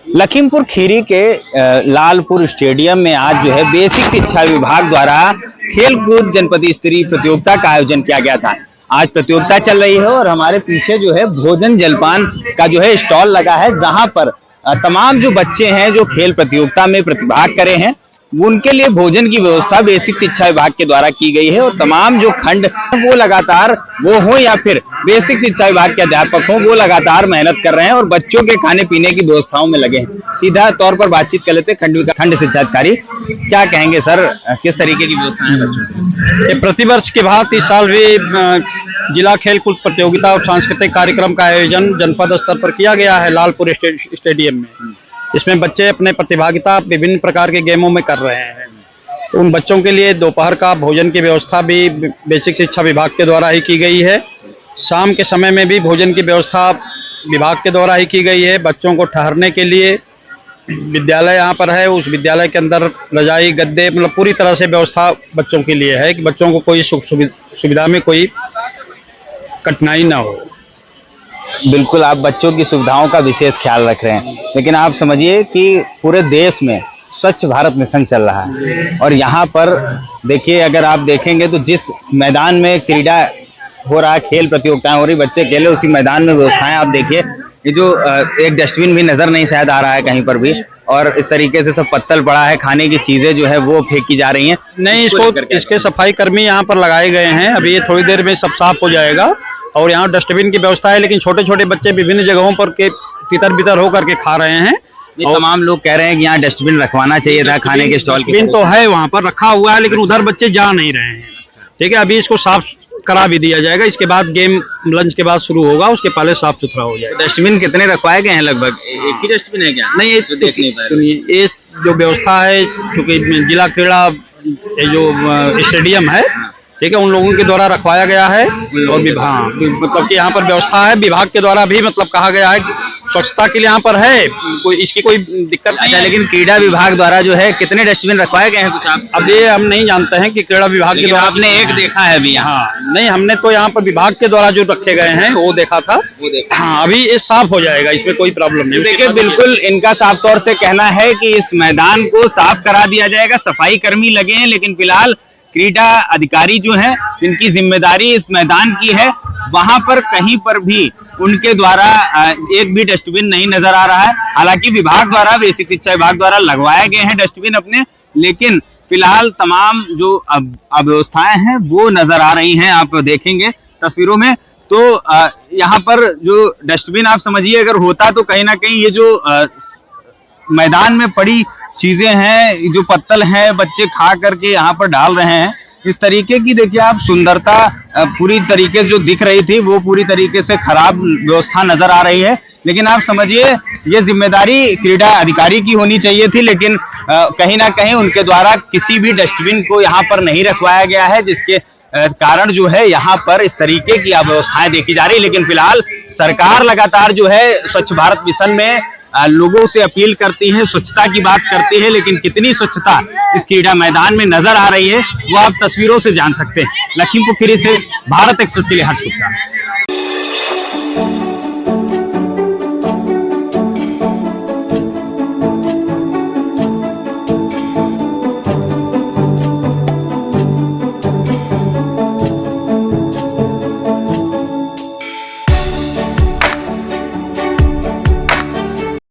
लखीमपुर खीरी के लालपुर स्टेडियम में आज जो है बेसिक शिक्षा विभाग द्वारा खेलकूद जनपद स्तरीय प्रतियोगिता का आयोजन किया गया था। आज प्रतियोगिता चल रही है और हमारे पीछे जो है भोजन जलपान का जो है स्टॉल लगा है, जहां पर तमाम जो बच्चे हैं जो खेल प्रतियोगिता में प्रतिभाग करे हैं उनके लिए भोजन की व्यवस्था बेसिक शिक्षा विभाग के द्वारा की गई है। और तमाम जो खंड वो लगातार वो हो या फिर बेसिक शिक्षा विभाग के अध्यापक हो, वो लगातार मेहनत कर रहे हैं और बच्चों के खाने पीने की व्यवस्थाओं में लगे हैं। सीधा तौर पर बातचीत कर लेते खंड शिक्षा अधिकारी, क्या कहेंगे सर, किस तरीके की व्यवस्था है बच्चों की? प्रतिवर्ष के भांति इस साल भी जिला खेलकूद प्रतियोगिता और सांस्कृतिक कार्यक्रम का आयोजन जनपद स्तर पर किया गया है लालपुर स्टेडियम में। इसमें बच्चे अपने प्रतिभागिता विभिन्न प्रकार के गेमों में कर रहे हैं। उन बच्चों के लिए दोपहर का भोजन की व्यवस्था भी बेसिक शिक्षा विभाग के द्वारा ही की गई है। शाम के समय में भी भोजन की व्यवस्था विभाग के द्वारा ही की गई है। बच्चों को ठहरने के लिए विद्यालय यहाँ पर है, उस विद्यालय के अंदर रजाई गद्दे मतलब पूरी तरह से व्यवस्था बच्चों के लिए है कि बच्चों को कोई सुविधा में कोई कठिनाई ना हो। बिल्कुल, आप बच्चों की सुविधाओं का विशेष ख्याल रख रहे हैं, लेकिन आप समझिए कि पूरे देश में स्वच्छ भारत मिशन चल रहा है और यहाँ पर देखिए, अगर आप देखेंगे तो जिस मैदान में क्रीड़ा हो रहा है, खेल प्रतियोगिताएं हो रही, बच्चे खेले, उसी मैदान में व्यवस्थाएं आप देखिए। ये जो एक डस्टबिन भी नजर नहीं शायद आ रहा है कहीं पर भी, और इस तरीके से सब पत्तल पड़ा है, खाने की चीजें जो है वो फेंकी जा रही हैं। नहीं, इसके सफाई कर्मी यहाँ पर लगाए गए हैं। अभी ये थोड़ी देर में सब साफ हो जाएगा और यहाँ डस्टबिन की व्यवस्था है, लेकिन छोटे छोटे बच्चे विभिन्न जगहों पर के तितर बितर होकर के खा रहे हैं। और तमाम लोग कह रहे हैं कि यहाँ डस्टबिन रखवाना चाहिए था खाने के स्टॉल की। डस्टबिन तो है वहाँ पर रखा हुआ है, लेकिन उधर बच्चे जा नहीं रहे हैं। ठीक है, अभी इसको साफ करा भी दिया जाएगा। इसके बाद गेम लंच के बाद शुरू होगा, उसके पहले साफ सुथरा हो जाएगा। डस्टबिन कितने रखवाए गए हैं? लगभग एक ही डस्टबिन है क्या? नहीं, ये जो व्यवस्था है, चूंकि जिला क्रीड़ा जो स्टेडियम है, ठीक है, उन लोगों के द्वारा रखवाया गया है। और मतलब कि यहाँ पर व्यवस्था है विभाग के द्वारा भी, मतलब कहा गया है स्वच्छता के लिए यहाँ पर है, इसकी कोई दिक्कत नहीं है। लेकिन क्रीड़ा विभाग द्वारा जो है कितने डस्टबिन रखवाए गए हैं कुछ आप? अब ये हम नहीं जानते हैं कि क्रीड़ा विभाग के द्वारा। आपने एक देखा है अभी यहाँ? नहीं, हमने तो यहाँ पर विभाग के द्वारा जो रखे गए हैं वो देखा था। हाँ, अभी ये साफ हो जाएगा, इसमें कोई प्रॉब्लम नहीं। देखिए, बिल्कुल इनका साफ तौर से कहना है कि इस मैदान को साफ करा दिया जाएगा, सफाई कर्मी लगे हैं, लेकिन फिलहाल क्रीड़ा अधिकारी जो है जिनकी जिम्मेदारी इस मैदान की है, वहां पर कहीं पर भी उनके द्वारा एक भी डस्टबिन नहीं नजर आ रहा है। हालांकि विभाग द्वारा, बेसिक शिक्षा विभाग द्वारा लगवाए गए हैं डस्टबिन अपने, लेकिन फिलहाल तमाम जो अव्यवस्थाएं हैं वो नजर आ रही हैं। आप देखेंगे तस्वीरों में तो यहाँ पर जो डस्टबिन आप समझिए अगर होता तो कहीं ना कहीं ये जो मैदान में पड़ी चीजें हैं, जो पत्तल हैं, बच्चे खा करके यहाँ पर डाल रहे हैं, इस तरीके की देखिए आप सुंदरता पूरी तरीके से जो दिख रही थी वो पूरी तरीके से खराब व्यवस्था नजर आ रही है। लेकिन आप समझिए ये जिम्मेदारी क्रीड़ा अधिकारी की होनी चाहिए थी, लेकिन कहीं ना कहीं उनके द्वारा किसी भी डस्टबिन को यहाँ पर नहीं रखवाया गया है, जिसके कारण जो है यहाँ पर इस तरीके की अव्यवस्थाएं देखी जा रही है। लेकिन फिलहाल सरकार लगातार जो है स्वच्छ भारत मिशन में लोगों से अपील करती है, स्वच्छता की बात करती है, लेकिन कितनी स्वच्छता इस क्रीड़ा मैदान में नजर आ रही है वो आप तस्वीरों से जान सकते हैं। लखीमपुर खीरी से भारत एक्सप्रेस के लिए हर्ष गुप्ता।